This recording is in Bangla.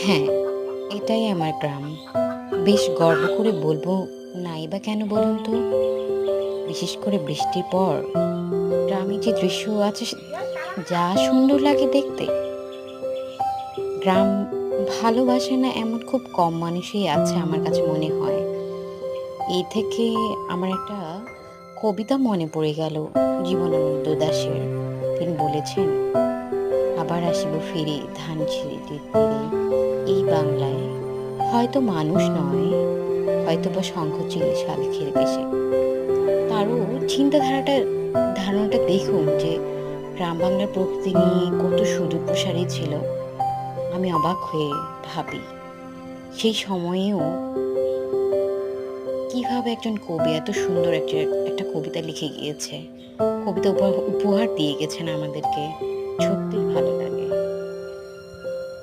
হ্যাঁ, এটাই আমার গ্রাম। বেশ গর্ব করে বলবো, নাই বা কেন বলুন তো? বিশেষ করে বৃষ্টির পর গ্রামে যে দৃশ্য আছে যা সুন্দর লাগে দেখতে। গ্রাম ভালোবাসে না এমন খুব কম মানুষই আছে আমার কাছে মনে হয়। এই থেকে আমার একটা কবিতা মনে পড়ে গেল জীবনানন্দ দাশের। তিনি বলেছেন, "আবার আসিব ফিরে ধানসিঁড়িটির তীরে, এই বাংলায় হয়তো মানুষ নয়, হয়তোবা শঙ্খচিল শালিখের বেশে।" তারও ধারণাটা দেখুন যে গ্রাম বাংলার প্রকৃতি নিয়ে কত সুদূরপ্রসারী ছিল। আমি অবাক হয়ে ভাবি, সেই সময়েও কিভাবে একজন কবি এত সুন্দর একটা কবিতা লিখে গিয়েছে। কবিতা উপহার দিয়ে গেছেন আমাদেরকে। সত্যিই ভালো